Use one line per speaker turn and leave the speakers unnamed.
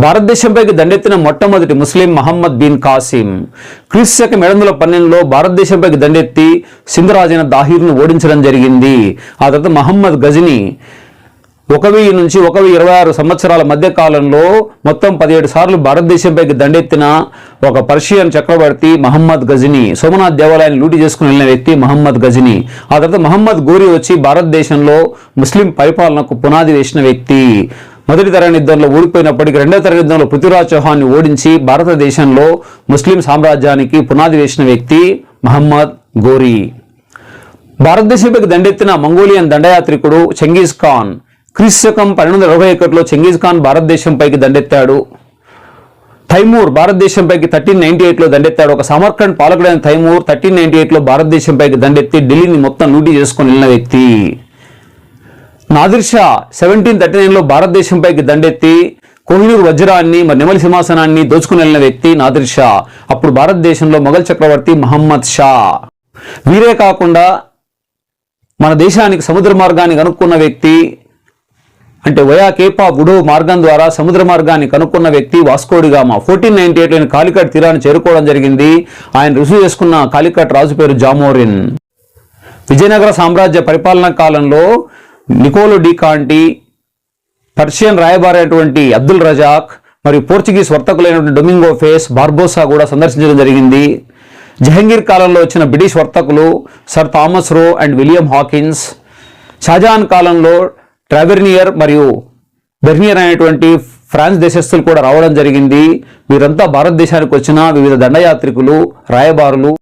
భారతదేశంపైకి దండెత్తిన మొట్టమొదటి ముస్లిం మహమ్మద్ బిన్ కాసిం క్రీస్తు 712లో భారతదేశంపైకి దండెత్తి సింధ్ రాజైన దాహిర్ను ఓడించడం జరిగింది. ఆ తర్వాత మహమ్మద్ గజనీ 1000 నుంచి 1026 సంవత్సరాల మధ్య కాలంలో మొత్తం 17 సార్లు భారతదేశంపైకి దండెత్తిన ఒక పర్షియన్ చక్రవర్తి మహమ్మద్ గజనీ. సోమనాథ్ దేవాలయాన్ని లూటి చేసుకుని వెళ్ళిన వ్యక్తి మహమ్మద్ గజనీ. ఆ తర్వాత మహమ్మద్ గోరీ వచ్చి భారతదేశంలో ముస్లిం పరిపాలనకు పునాది వేసిన వ్యక్తి. మొదటి తరం యుద్ధంలో ఓడిపోయినప్పటికీ రెండవ తరం యుద్ధంలో పృథ్వీరాజ్ చౌహాన్ని ఓడించి భారతదేశంలో ముస్లిం సామ్రాజ్యానికి పునాది వేసిన వ్యక్తి మహమ్మద్ గోరీ. భారతదేశంపైకి దండెత్తిన మంగోలియన్ దండయాత్రికుడు చెంగీజ్ ఖాన్. క్రీస్తు 1221లో చెంగీజ్ ఖాన్ భారతదేశంపైకి దండెత్తాడు. తైమూర్ భారతదేశంపైకి 1398లో దండెత్తాడు. ఒక సమర్కండ్ పాలకుడైన తైమూర్ 1398లో భారతదేశంపైకి దండెత్తి ఢిల్లీని మొత్తం లూటీ చేసుకుని వెళ్ళిన వ్యక్తి. నాదిర్ షా 1739లో భారతదేశంపైకి దండెత్తి కోహినూర్ వజ్రాన్ని నెమలి సింహాసనాన్ని దోచుకుని వెళ్ళిన వ్యక్తి నాదిర్ షా. అప్పుడు భారతదేశంలో మొఘల్ చక్రవర్తి మహమ్మద్ షా. వీరే కాకుండా మన దేశానికి సముద్ర మార్గాన్ని కనుక్కున్న వ్యక్తి, అంటే వయా కేపా బుడో మార్గం ద్వారా సముద్ర మార్గాన్ని కనుక్కున్న వ్యక్తి వాస్కో డి గామా. 1498లో కాలికట్ తీరాన్ని చేరుకోవడం జరిగింది. ఆయన రుజువు చేసుకున్న కాలికట్ రాజు పేరు జామోరిన్. విజయనగర సామ్రాజ్య పరిపాలనా కాలంలో నికోలో డి కాంటి, పర్షియన్ రాయబారైనటువంటి అబ్దుల్ రజాక్ మరియు పోర్చుగీస్ వర్తకులైనటువంటి డొమింగో ఫేస్ బార్బోసా కూడా సందర్శించడం జరిగింది. జహంగీర్ కాలంలో వచ్చిన బ్రిటిష్ వర్తకులు sir Thomas Roe and William Hawkins. Shahjahan కాలంలో ట్రావెర్నియర్ మరియు బెర్నియర్ అనేటువంటి ఫ్రాన్స్ దేశస్థులు కూడా రావడం జరిగింది. వీరంతా భారతదేశానికి వచ్చిన వివిధ దండయాత్రికులు, రాయబారులు.